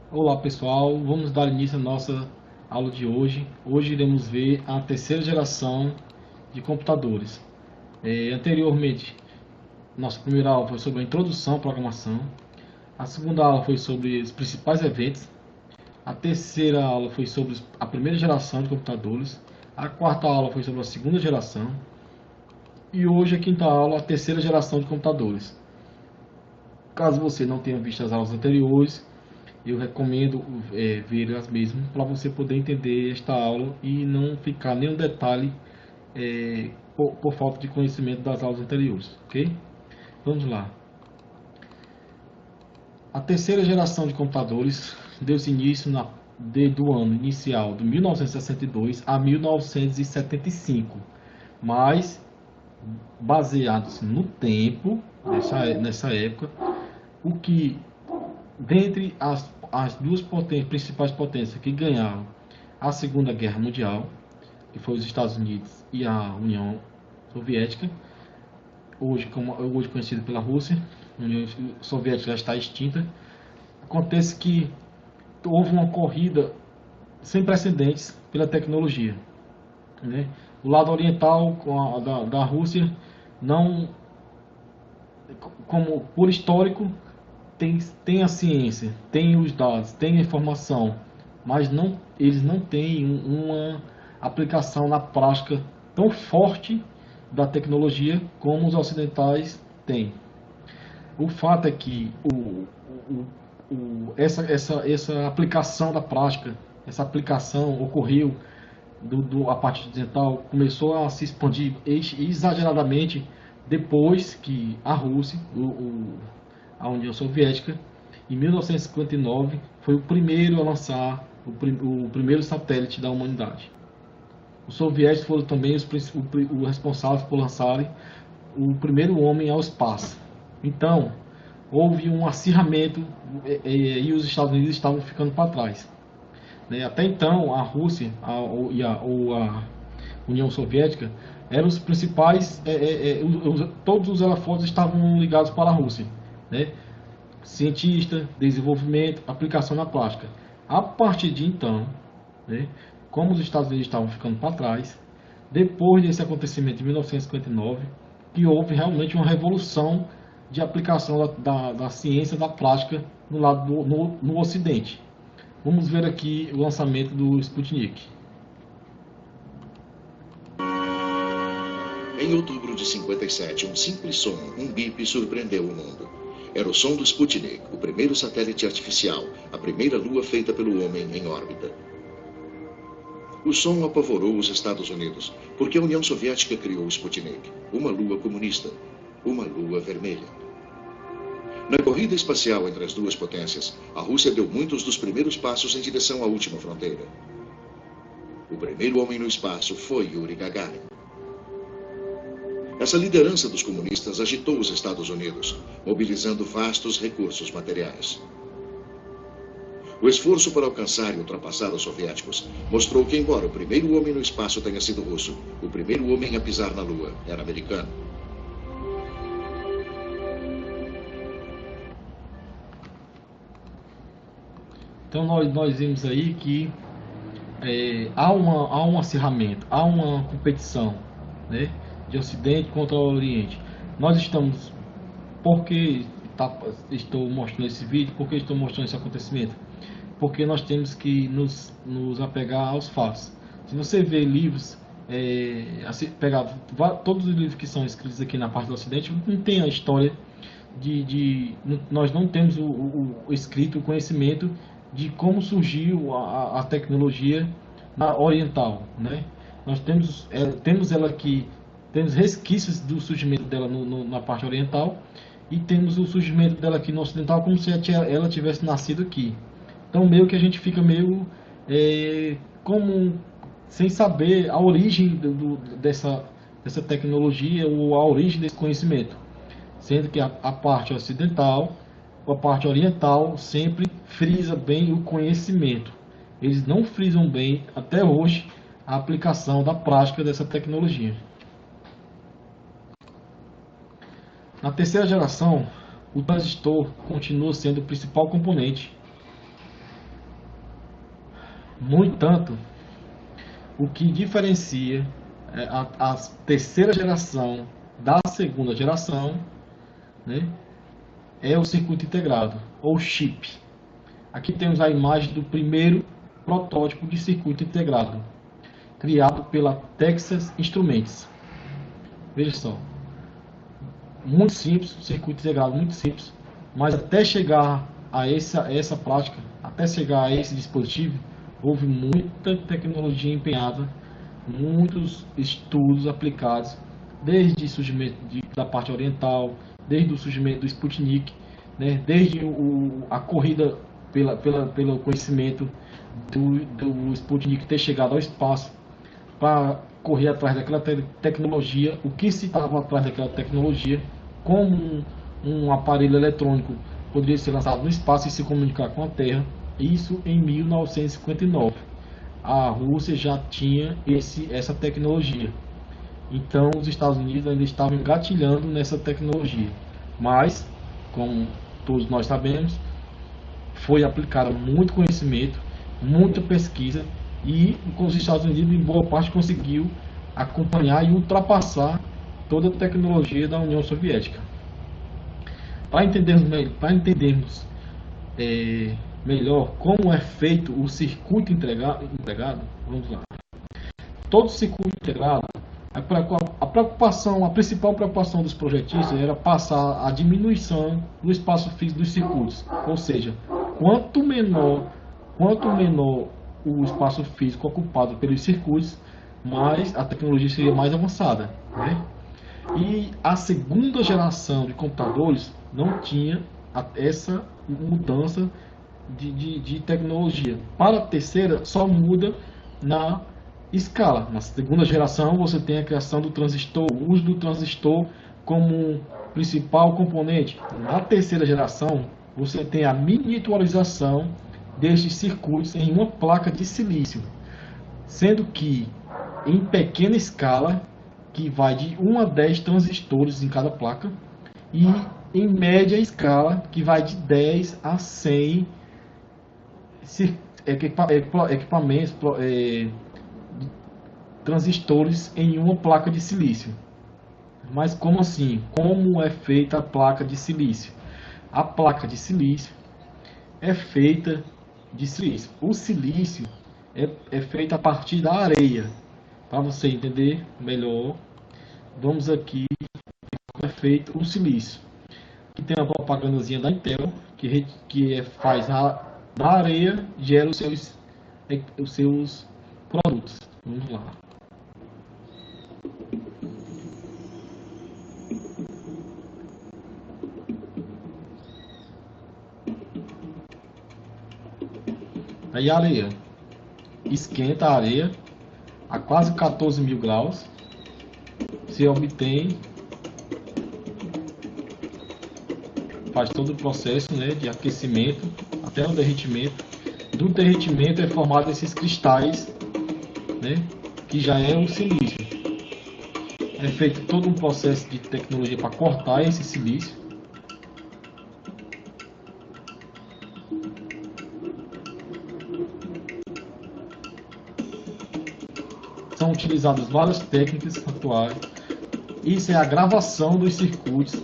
Olá pessoal, vamos dar início à nossa aula de hoje. Hoje iremos ver a terceira geração de computadores. Anteriormente, nossa primeira aula foi sobre a introdução à programação. A segunda aula foi sobre os principais eventos. A terceira aula foi sobre a primeira geração de computadores. A quarta aula foi sobre a segunda geração. E hoje a quinta aula, a terceira geração de computadores. Caso você não tenha visto as aulas anteriores, eu recomendo ver as mesmas para você poder entender esta aula e não ficar nenhum detalhe por falta de conhecimento das aulas anteriores, ok? Vamos lá. A terceira geração de computadores deu-se início do ano inicial de 1962 a 1975, mas baseados no tempo, nessa época, o que dentre as duas principais potências que ganharam a Segunda Guerra Mundial, que foi os Estados Unidos e a União Soviética, hoje conhecida pela Rússia. A União Soviética já está extinta. Acontece que houve uma corrida sem precedentes pela tecnologia, né? O lado oriental da Rússia não, como por histórico, tem a ciência, tem os dados, tem a informação, mas eles não têm uma aplicação na prática tão forte da tecnologia como os ocidentais têm. O fato é que essa aplicação da prática, essa aplicação ocorreu a parte ocidental, começou a se expandir exageradamente depois que a Rússia, a União Soviética, em 1959, foi o primeiro a lançar o primeiro satélite da humanidade. Os soviéticos foram também os responsáveis por lançarem o primeiro homem ao espaço. Então, houve um acirramento e os Estados Unidos estavam ficando para trás. Até então, a Rússia e a União Soviética eram os principais, todos os holofotes estavam ligados para a Rússia, né? Cientista, desenvolvimento, aplicação na prática. A partir de então, né, como os Estados Unidos estavam ficando para trás, depois desse acontecimento de 1959, que houve realmente uma revolução de aplicação da ciência, da prática no Ocidente. Vamos ver aqui o lançamento do Sputnik. Em outubro de 57, um simples som, um bip, surpreendeu o mundo. Era o som do Sputnik, o primeiro satélite artificial, a primeira lua feita pelo homem em órbita. O som apavorou os Estados Unidos, porque a União Soviética criou o Sputnik, uma lua comunista, uma lua vermelha. Na corrida espacial entre as duas potências, a Rússia deu muitos dos primeiros passos em direção à última fronteira. O primeiro homem no espaço foi Yuri Gagarin. Essa liderança dos comunistas agitou os Estados Unidos, mobilizando vastos recursos materiais. O esforço para alcançar e ultrapassar os soviéticos mostrou que, embora o primeiro homem no espaço tenha sido russo, o primeiro homem a pisar na Lua era americano. Então nós vimos aí que há um acirramento, há uma competição, né, de Ocidente contra o Oriente. Nós estamos, porque estou mostrando esse vídeo, porque estou mostrando esse acontecimento? Porque nós temos que nos apegar aos fatos. Se você vê livros, assim, pegar todos os livros que são escritos aqui na parte do Ocidente, não tem a história nós não temos o escrito, o conhecimento de como surgiu a tecnologia oriental, né? Nós temos ela aqui, temos resquícios do surgimento dela na parte oriental e temos o surgimento dela aqui no ocidental como se ela tivesse nascido aqui. Então meio que a gente fica meio como sem saber a origem dessa tecnologia ou a origem desse conhecimento, sendo que a parte ocidental, a parte oriental sempre frisa bem o conhecimento. Eles não frisam bem até hoje a aplicação da prática dessa tecnologia. Na terceira geração, o transistor continua sendo o principal componente No entanto, o que diferencia a terceira geração da segunda geração, né, é o circuito integrado, ou chip. Aqui temos a imagem do primeiro protótipo de circuito integrado, criado pela Texas Instruments. Veja só, muito simples, circuito integrado muito simples, mas até chegar a essa prática, até chegar a esse dispositivo, houve muita tecnologia empenhada, muitos estudos aplicados, desde o surgimento da parte oriental, desde o surgimento do Sputnik, né, desde a corrida pelo conhecimento do Sputnik ter chegado ao espaço, para correr atrás daquela tecnologia, o que se estava atrás daquela tecnologia, como um aparelho eletrônico poderia ser lançado no espaço e se comunicar com a Terra. Isso em 1959. A Rússia já tinha essa tecnologia. Então os Estados Unidos ainda estavam engatilhando nessa tecnologia. Mas, como todos nós sabemos, foi aplicado muito conhecimento, muita pesquisa, e os Estados Unidos em boa parte conseguiu acompanhar e ultrapassar toda a tecnologia da União Soviética. Para entendermos melhor como é feito o circuito integrado, vamos lá. Todo circuito integrado, a principal preocupação dos projetistas era passar a diminuição do espaço físico dos circuitos, ou seja, quanto menor o espaço físico ocupado pelos circuitos, mais a tecnologia seria mais avançada, né? E a segunda geração de computadores não tinha essa mudança de tecnologia. Para a terceira, só muda na escala. Na segunda geração, você tem a criação do transistor, o uso do transistor como principal componente. Na terceira geração, você tem a miniaturização destes circuitos em uma placa de silício, sendo que em pequena escala, que vai de 1 a 10 transistores em cada placa, e em média escala, que vai de 10 a 100 equipamentos, transistores em uma placa de silício. Mas como assim? Como é feita a placa de silício? A placa de silício é feita de silício. O silício é feito a partir da areia. Para você entender melhor, vamos aqui como é feito o silício. Aqui tem a propagandazinha da Intel, que faz da areia, gera os seus produtos. Vamos lá. Aí a areia esquenta a areia a quase 14 mil graus. Se obtém, faz todo o processo, né, de aquecimento até o derretimento. Do derretimento é formado esses cristais, né, que já é o silício. É feito todo um processo de tecnologia para cortar esse silício. São utilizadas várias técnicas atuais. Isso é a gravação dos circuitos,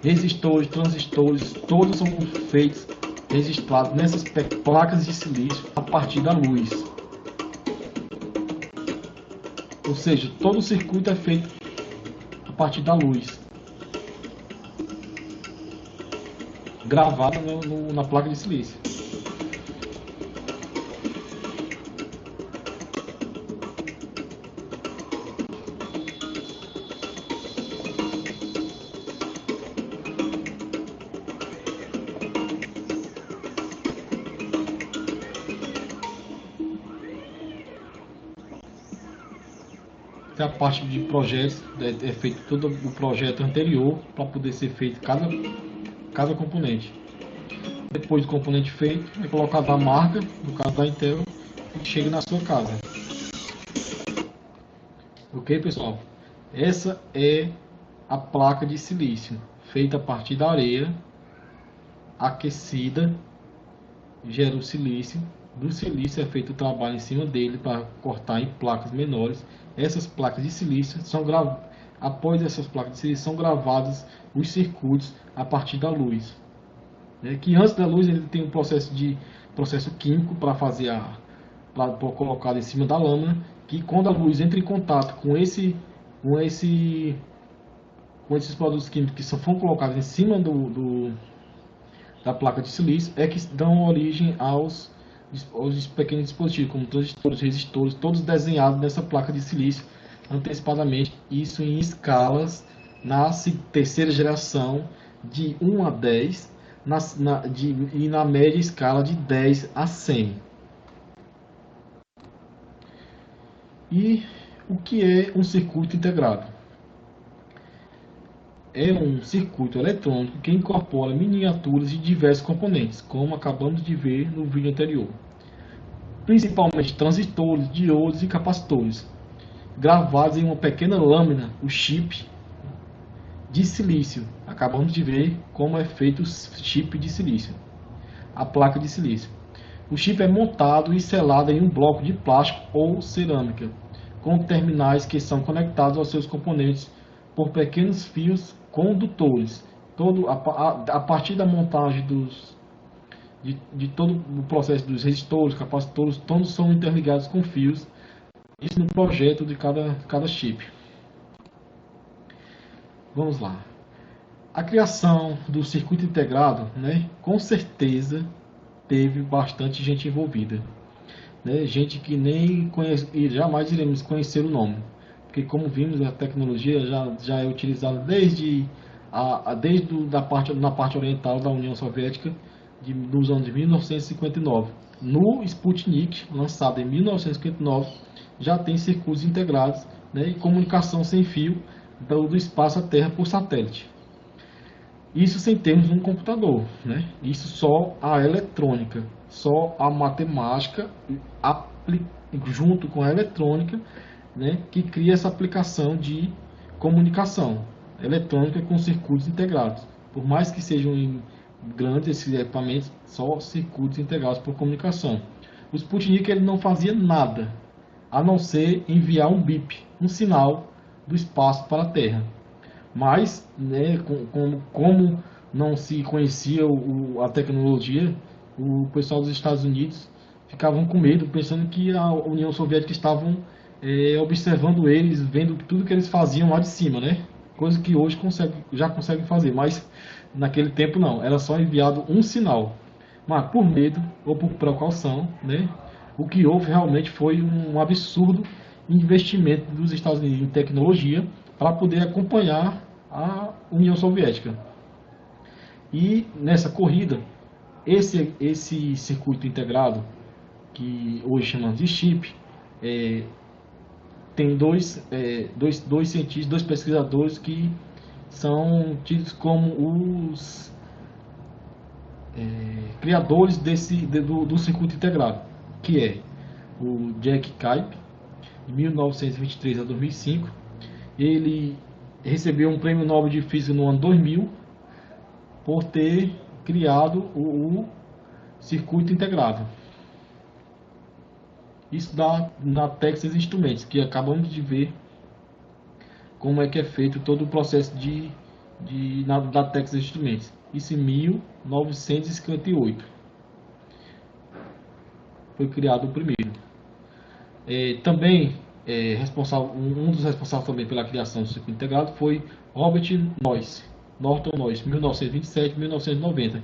resistores, transistores, todos são feitos, registrados nessas placas de silício a partir da luz. Ou seja, todo o circuito é feito a partir da luz, gravada na placa de silício. A parte de projetos é feito todo o projeto anterior para poder ser feito cada componente. Depois do componente feito, é colocado a marca, no caso da Intel, e chega na sua casa. Ok, pessoal? Essa é a placa de silício, feita a partir da areia, aquecida, gera o silício, do silício é feito o trabalho em cima dele para cortar em placas menores. Essas placas de silício após essas placas de silício são gravados os circuitos a partir da luz, né? Que antes da luz ele tem um processo químico para fazer para colocar em cima da lâmina, que quando a luz entra em contato com esses produtos químicos que foram colocados em cima da placa de silício, é que dão origem aos pequenos dispositivos, como transistores, resistores, todos desenhados nessa placa de silício antecipadamente, isso em escalas na terceira geração de 1 a 10 e na média escala de 10 a 100. E o que é um circuito integrado? É um circuito eletrônico que incorpora miniaturas de diversos componentes, como acabamos de ver no vídeo anterior. Principalmente transistores, diodos e capacitores, gravados em uma pequena lâmina, o chip de silício. Acabamos de ver como é feito o chip de silício, a placa de silício. O chip é montado e selado em um bloco de plástico ou cerâmica, com terminais que são conectados aos seus componentes por pequenos fios condutores. A partir da montagem de todo o processo dos resistores, capacitores, todos são interligados com fios. Isso no projeto de cada chip. Vamos lá. A criação do circuito integrado, né, com certeza teve bastante gente envolvida, né, gente que nem conhece e jamais iremos conhecer o nome, porque como vimos a tecnologia já é utilizada desde na parte oriental da União Soviética dos anos de 1959. No Sputnik, lançado em 1959, já tem circuitos integrados, né, e comunicação sem fio do espaço à Terra por satélite. Isso sem termos um computador, né? Isso só a eletrônica, só a matemática junto com a eletrônica, né, que cria essa aplicação de comunicação eletrônica com circuitos integrados. Por mais que sejam grandes esses equipamentos, só circuitos integrados por comunicação. O Sputnik ele não fazia nada a não ser enviar um bip, um sinal do espaço para a Terra. Mas, né, como não se conhecia a tecnologia, o pessoal dos Estados Unidos ficavam com medo, pensando que a União Soviética estavam observando eles, vendo tudo que eles faziam lá de cima, né? Coisa que hoje já conseguem fazer, mas naquele tempo não, era só enviado um sinal. Mas por medo ou por precaução, né, o que houve realmente foi um absurdo investimento dos Estados Unidos em tecnologia para poder acompanhar a União Soviética. E nessa corrida, esse circuito integrado, que hoje chamamos de chip, tem dois cientistas, dois pesquisadores que são tidos como os criadores do circuito integrado, que é o Jack Kaipe, de 1923 a 2005. Ele recebeu um prêmio Nobel de Física no ano 2000 por ter criado o circuito integrado. Isso na Texas Instruments, que acabamos de ver como é que é feito todo o processo da Texas Instruments. Isso em 1958 foi criado o primeiro. Também um dos responsáveis também pela criação do circuito integrado foi Robert Norton Noyce, 1927-1990.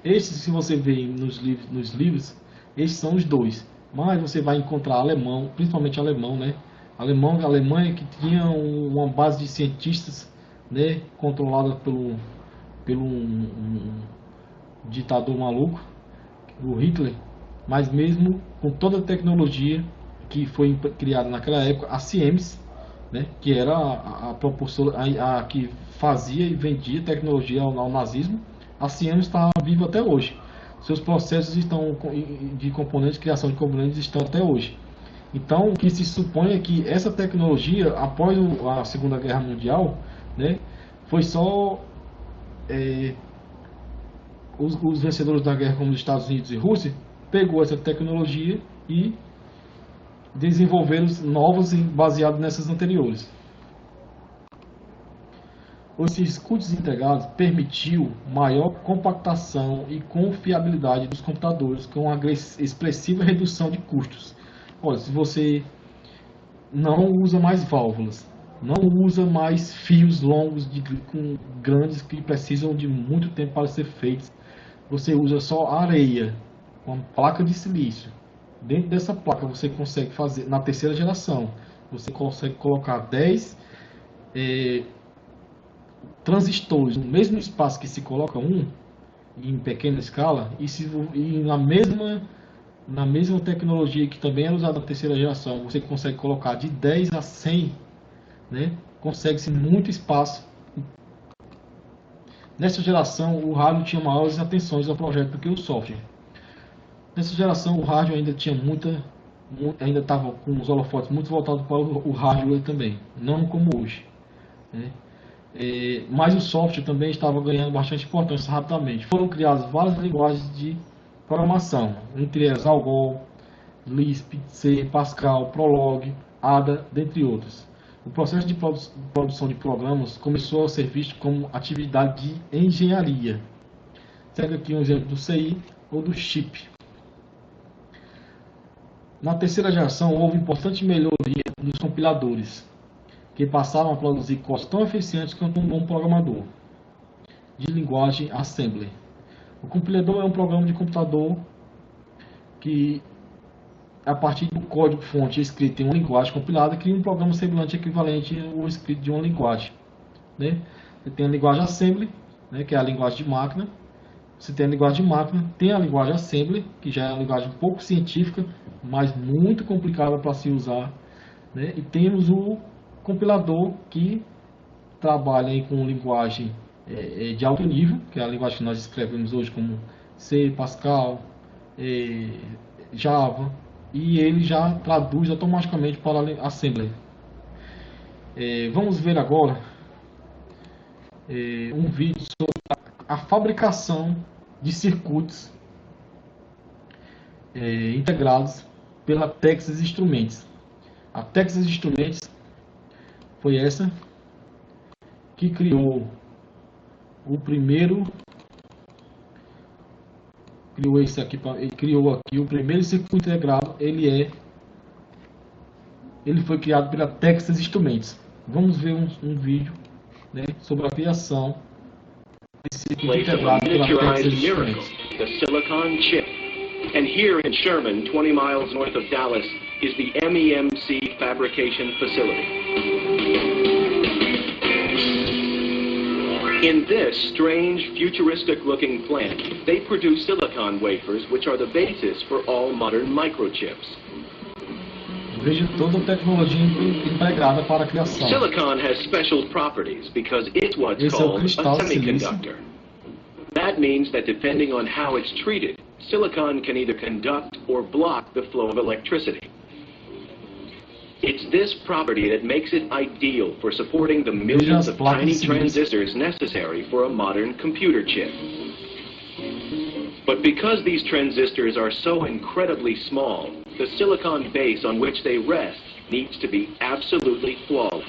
Esses, se você vê nos livros, esses são os dois. Mas você vai encontrar alemão, principalmente alemão, né? A Alemanha que tinha uma base de cientistas, né, controlada pelo um ditador maluco, o Hitler. Mas mesmo com toda a tecnologia que foi criada naquela época, a Siemens, né, que era a propulsora, a que fazia e vendia tecnologia ao nazismo, a Siemens está viva até hoje. Seus processos de componentes, criação de componentes estão até hoje. Então, o que se supõe é que essa tecnologia, após a Segunda Guerra Mundial, né, foi só os vencedores da guerra, como os Estados Unidos e Rússia, pegou essa tecnologia e desenvolveram novos baseados nessas anteriores. Os circuitos integrados permitiu maior compactação e confiabilidade dos computadores com uma expressiva redução de custos. Olha, se você não usa mais válvulas, não usa mais fios longos grandes que precisam de muito tempo para ser feitos, você usa só areia, uma placa de silício. Dentro dessa placa você consegue fazer, na terceira geração, você consegue colocar 10 transistores no mesmo espaço que se coloca um, em pequena escala, e na mesma tecnologia que também é usada na terceira geração, você consegue colocar de 10 a 100, né? Consegue-se muito espaço. Nessa geração, o hardware tinha maiores atenções ao projeto do que o software. Nessa geração, o hardware ainda tinha ainda estava com os holofotes muito voltados para o hardware também, não como hoje, né? Mas o software também estava ganhando bastante importância rapidamente. Foram criadas várias linguagens de programação, entre elas Algol, Lisp, C, Pascal, Prolog, Ada, dentre outros. O processo de produção de programas começou a ser visto como atividade de engenharia. Segue aqui um exemplo do CI ou do chip. Na terceira geração, houve importante melhoria nos compiladores, que passaram a produzir códigos tão eficientes quanto um bom programador de linguagem assembly. O compilador é um programa de computador que, a partir do código-fonte escrito em uma linguagem compilada, cria um programa semelhante equivalente ao escrito de uma linguagem, né? Você tem a linguagem assembly, né, que é a linguagem de máquina. Você tem a linguagem de máquina, tem a linguagem assembly, que já é uma linguagem um pouco científica, mas muito complicada para se usar, né? E temos o compilador, que trabalha aí com linguagem de alto nível, que é a linguagem que nós escrevemos hoje como C, Pascal, Java, e ele já traduz automaticamente para a Assembly. Vamos ver agora um vídeo sobre a fabricação de circuitos integrados pela Texas Instruments. A Texas Instruments foi essa que criou o primeiro, criou aqui o primeiro circuito integrado. Ele foi criado pela Texas Instruments. Vamos ver um vídeo, né, sobre a criação desse circuito integrado pela Texas Instruments. The silicon chip. And here in Sherman, 20 miles north of Dallas, is the MEMC fabrication facility. In this strange, futuristic-looking plant, they produce silicon wafers, which are the basis for all modern microchips. Veja toda a tecnologia empregada para a criação. Silicon has special properties because it's what's called a semiconductor. That means that depending on how it's treated, silicon can either conduct or block the flow of electricity. It's this property that makes it ideal for supporting the millions of tiny transistors necessary for a modern computer chip. But because these transistors are so incredibly small, the silicon base on which they rest needs to be absolutely flawless.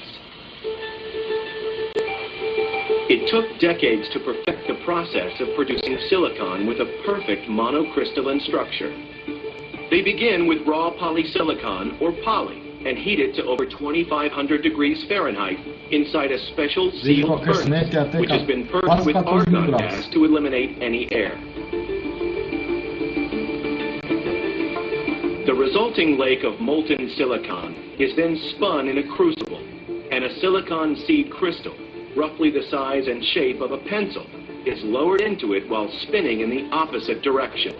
It took decades to perfect the process of producing silicon with a perfect monocrystalline structure. They begin with raw polysilicon, or poly, and heat it to over 2,500 degrees Fahrenheit inside a special sealed furnace, which has been purged with argon gas to eliminate any air. The resulting lake of molten silicon is then spun in a crucible, and a silicon seed crystal, roughly the size and shape of a pencil, is lowered into it while spinning in the opposite direction.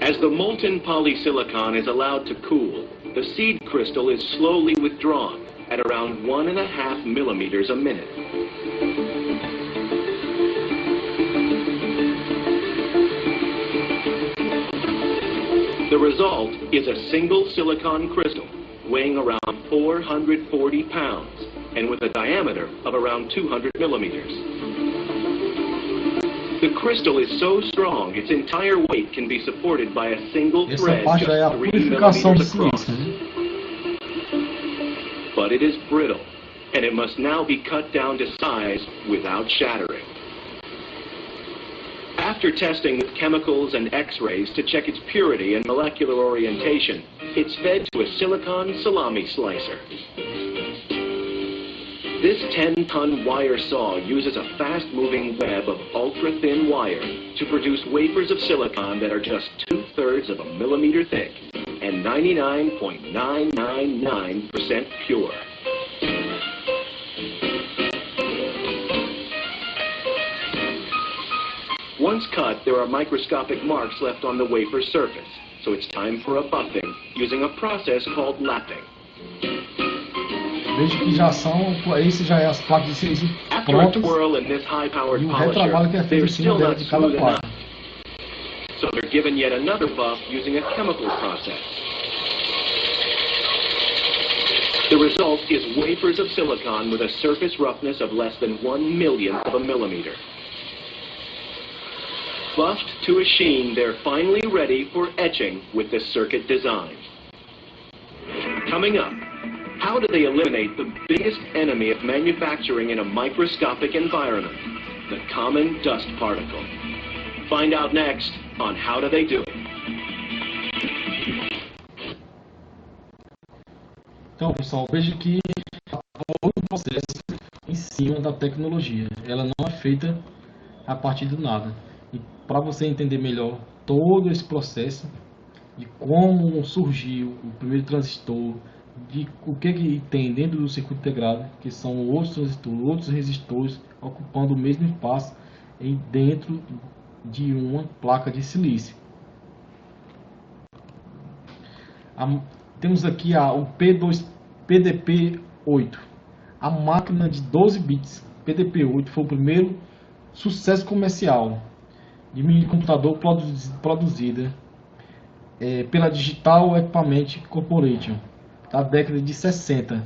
As the molten polysilicon is allowed to cool, the seed crystal is slowly withdrawn at around 1.5 millimeters a minute. The result is a single silicon crystal weighing around 440 pounds and with a diameter of around 200 millimeters. The crystal is so strong, its entire weight can be supported by a single thread just 3 millimeters across. But it is brittle, and it must now be cut down to size without shattering. After testing with chemicals and X-rays to check its purity and molecular orientation, it's fed to a silicon salami slicer. This 10-ton wire saw uses a fast-moving web of ultra-thin wire to produce wafers of silicon that are just 2/3 of a millimeter thick and 99.999% pure. Once cut, there are microscopic marks left on the wafer surface, so it's time for a buffing using a process called lapping. Veja que já são, esse já é as placas de silício prontas, e o retrabalho que é feito em cima dela de cada placa. So they're given yet another buff using a chemical process. The result is wafers of silicon with a surface roughness of less than 1/1,000,000th of a millimeter. Buffed to a sheen, they're finally ready for etching with the circuit design. Coming up, how do they eliminate the biggest enemy of manufacturing in a microscopic environment, the common dust particle? Find out next on How Do They Do It? Então, pessoal, veja que todo o processo em cima da tecnologia, ela não é feita a partir do nada. E para você entender melhor todo esse processo de como surgiu o primeiro transistor, de o que tem dentro do circuito integrado, que são outros transistores, outros resistores ocupando o mesmo espaço dentro de uma placa de silício. Temos aqui o PDP-8, a máquina de 12 bits. PDP-8 foi o primeiro sucesso comercial de minicomputador produzida pela Digital Equipment Corporation da década de 60.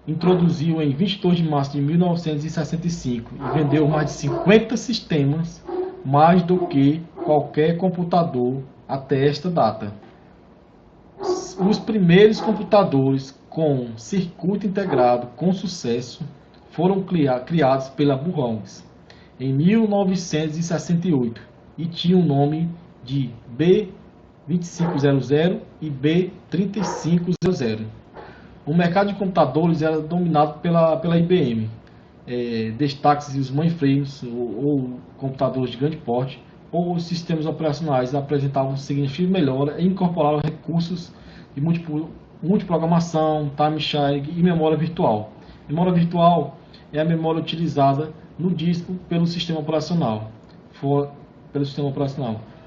Introduziu em 22 de março de 1965 e vendeu mais de 50 sistemas, mais do que qualquer computador até esta data. Os primeiros computadores com circuito integrado com sucesso foram criados pela Burroughs em 1968 e tinha o nome de B2500 e B3500. O mercado de computadores era dominado pela IBM. Destaques os mainframes ou computadores de grande porte ou os sistemas operacionais apresentavam significativa melhora e incorporavam recursos de multiprogramação, time sharing e memória virtual. Memória virtual é a memória utilizada no disco pelo sistema operacional.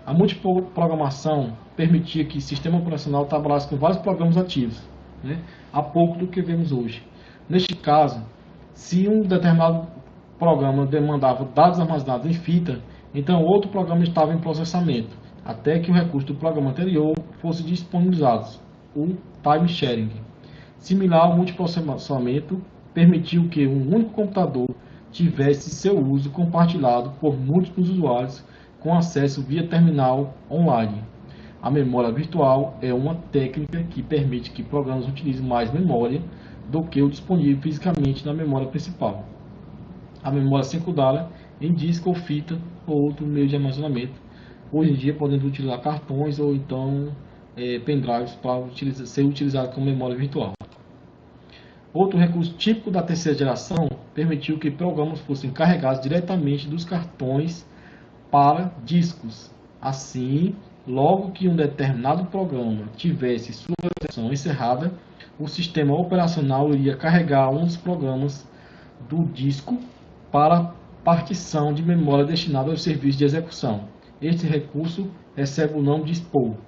A multiprogramação permitia que o sistema operacional trabalhasse com vários programas ativos, há pouco do que vemos hoje. Neste caso, se um determinado programa demandava dados armazenados em fita, então outro programa estava em processamento, até que o recurso do programa anterior fosse disponibilizado, o time sharing. Similar ao multiprocessamento, permitiu que um único computador tivesse seu uso compartilhado por múltiplos usuários com acesso via terminal online. A memória virtual é uma técnica que permite que programas utilizem mais memória do que o disponível fisicamente na memória principal. A memória secundária em disco ou fita ou outro meio de armazenamento, hoje em dia podendo utilizar cartões ou então pendrives para ser utilizado como memória virtual. Outro recurso típico da terceira geração permitiu que programas fossem carregados diretamente dos cartões para discos. Assim, logo que um determinado programa tivesse sua versão encerrada, o sistema operacional iria carregar um dos programas do disco para partição de memória destinada ao serviço de execução. Este recurso recebe o nome de spool.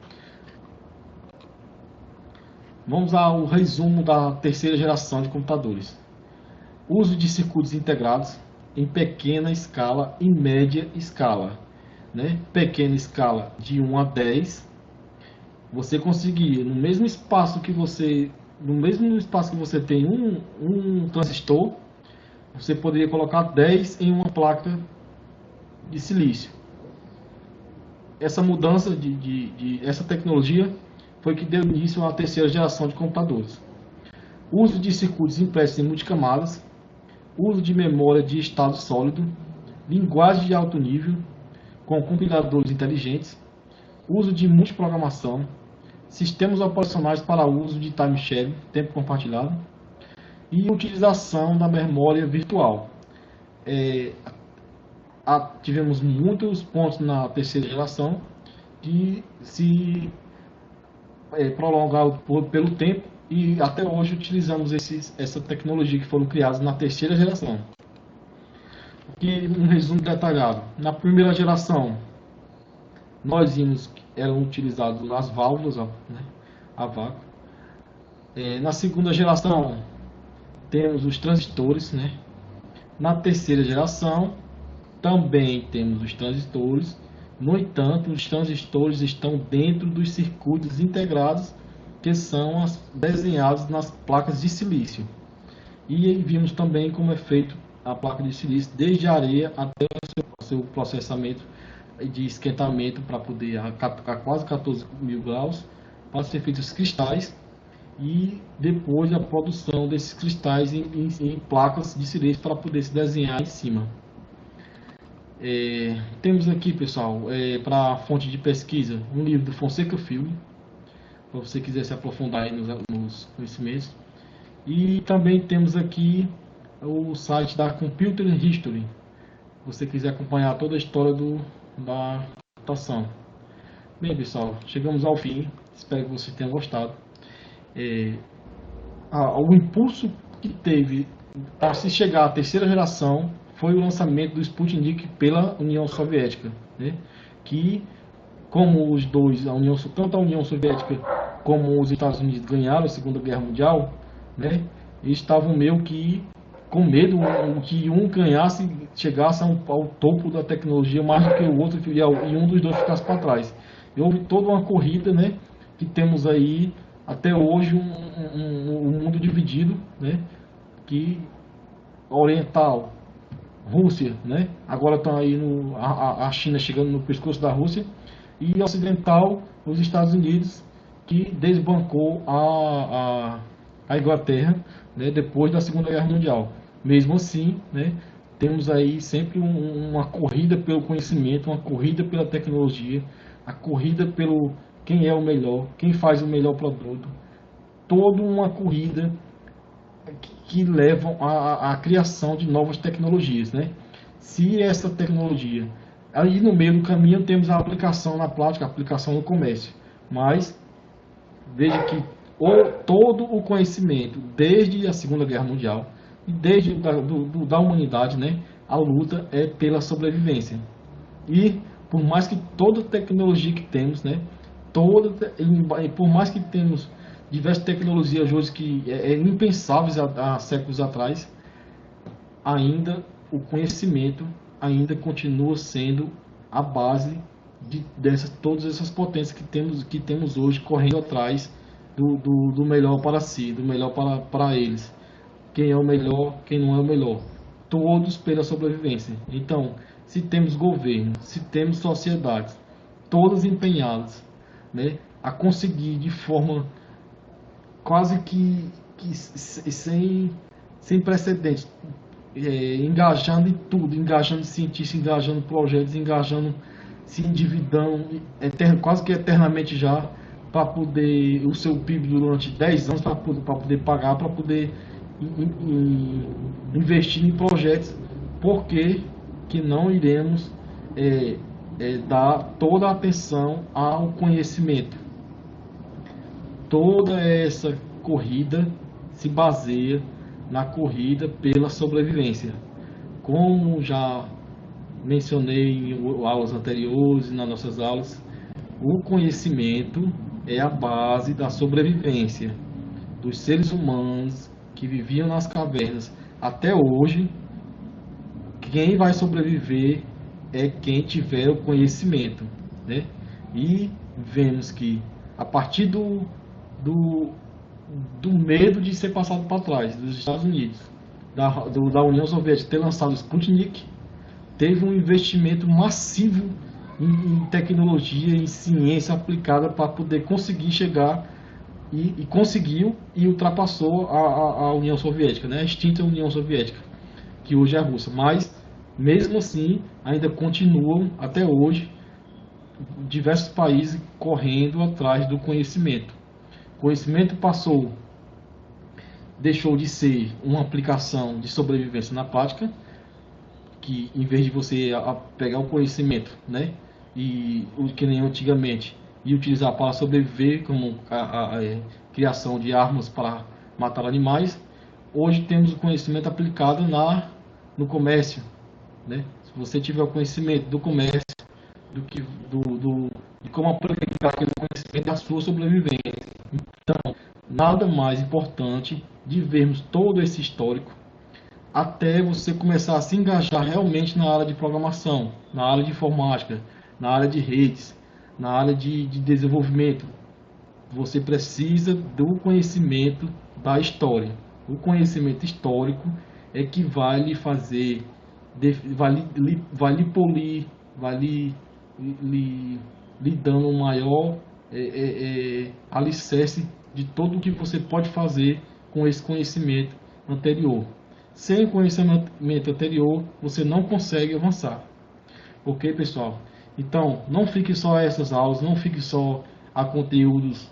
Vamos ao resumo da terceira geração de computadores. Uso de circuitos integrados em pequena escala e média escala. Pequena escala de 1 a 10, você conseguir no mesmo espaço que você tem um transistor, você poderia colocar 10 em uma placa de silício. Essa mudança essa tecnologia foi que deu início à terceira geração de computadores. Uso de circuitos impressos em multicamadas, uso de memória de estado sólido, linguagem de alto nível, com compiladores inteligentes, uso de multiprogramação, sistemas operacionais para uso de time sharing, tempo compartilhado, e utilização da memória virtual. Tivemos muitos pontos na terceira geração que se prolongaram pelo tempo, e até hoje utilizamos essa tecnologia que foram criadas na terceira geração. Aqui um resumo detalhado. Na primeira geração, eram utilizados as válvulas, né, a vácuo. Na segunda geração, temos os transistores, né? Na terceira geração, também temos os transistores. No entanto, os transistores estão dentro dos circuitos integrados, que são desenhados nas placas de silício. E vimos também como é feito a placa de silício, desde a areia até o seu processamento de esquentamento para poder a quase 14.000 graus, para ser feitos os cristais, e depois a produção desses cristais em placas de silício para poder se desenhar em cima. Temos aqui, pessoal, para a fonte de pesquisa, um livro do Fonseca Filho, para você quiser se aprofundar aí nos conhecimentos. E também temos aqui o site da Computer History, se você quiser acompanhar toda a história da computação. Bem, pessoal, chegamos ao fim, espero que você tenha gostado. O impulso que teve para se chegar à terceira geração foi o lançamento do Sputnik pela União Soviética, né? Que, como os dois, tanto a União Soviética como os Estados Unidos ganharam a Segunda Guerra Mundial, né? Eles estavam meio que com medo que um chegasse ao topo da tecnologia mais do que o outro, e um dos dois ficasse para trás. E houve toda uma corrida, né? Que temos aí até hoje um mundo dividido, né? Que oriental, Rússia, né? Agora estão aí a China chegando no pescoço da Rússia, e ocidental, os Estados Unidos, que desbancou a Inglaterra, né, depois da Segunda Guerra Mundial. Mesmo assim, né, temos aí sempre uma corrida pelo conhecimento, uma corrida pela tecnologia, a corrida pelo quem é o melhor, quem faz o melhor produto, toda uma corrida que levam à criação de novas tecnologias, né? Se essa tecnologia, aí no meio do caminho temos a aplicação na prática, a aplicação no comércio, mas veja que todo o conhecimento, desde a Segunda Guerra Mundial e desde da humanidade, né, a luta é pela sobrevivência. E por mais que toda tecnologia que temos, né, por mais que temos diversas tecnologias hoje que impensáveis há séculos atrás, ainda o conhecimento ainda continua sendo a base de todas essas potências que temos hoje correndo atrás do melhor para si, do melhor para eles. Quem é o melhor, quem não é o melhor. Todos pela sobrevivência. Então, se temos governo, se temos sociedades, todas empenhadas, né, a conseguir de forma quase que sem precedentes, engajando em tudo, engajando cientistas, engajando projetos, engajando, se endividando quase que eternamente já, para poder o seu PIB durante 10 anos, para poder pagar, para poder investir em projetos. Por que não iremos dar toda a atenção ao conhecimento? Toda essa corrida se baseia na corrida pela sobrevivência. Como já mencionei em aulas anteriores e nas nossas aulas, o conhecimento é a base da sobrevivência dos seres humanos que viviam nas cavernas até hoje. Quem vai sobreviver é quem tiver o conhecimento, né? E vemos que a partir do medo de ser passado para trás dos Estados Unidos, da União Soviética ter lançado o Sputnik, teve um investimento massivo em tecnologia, em ciência aplicada para poder conseguir chegar e conseguiu e ultrapassou a União Soviética, né? A extinta União Soviética, que hoje é a Rússia. Mas mesmo assim ainda continuam até hoje diversos países correndo atrás do conhecimento. O conhecimento deixou de ser uma aplicação de sobrevivência na prática, que em vez de você pegar o conhecimento, né, e o que nem antigamente, e utilizar para sobreviver, como a criação de armas para matar animais, hoje temos o conhecimento aplicado no comércio, né? Se você tiver o conhecimento do comércio, de como aplicar aquele conhecimento à sua sobrevivência. Então, nada mais importante de vermos todo esse histórico até você começar a se engajar realmente na área de programação, na área de informática, na área de redes, na área de desenvolvimento. Você precisa do conhecimento da história. O conhecimento histórico é que vai lhe fazer, vai lhe polir, vai lhe dando um maior alicerce de tudo o que você pode fazer com esse conhecimento anterior. Sem o conhecimento anterior, você não consegue avançar. Ok, pessoal? Então, não fique só a essas aulas, não fique só a conteúdos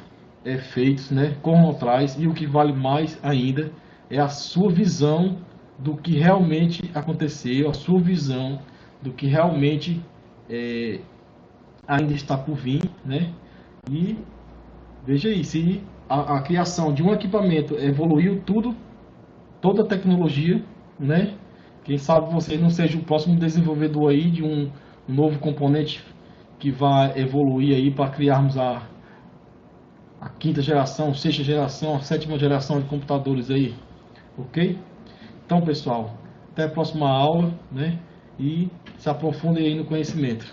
feitos, né? Corram atrás, e o que vale mais ainda é a sua visão do que realmente aconteceu, a sua visão do que realmente ainda está por vir, né? E veja aí, se a criação de um equipamento evoluiu toda a tecnologia, né? Quem sabe você não seja o próximo desenvolvedor aí de um novo componente que vai evoluir aí para criarmos a quinta geração, sexta geração, a sétima geração de computadores aí, ok? Então, pessoal, até a próxima aula, né? E se aprofundem aí no conhecimento.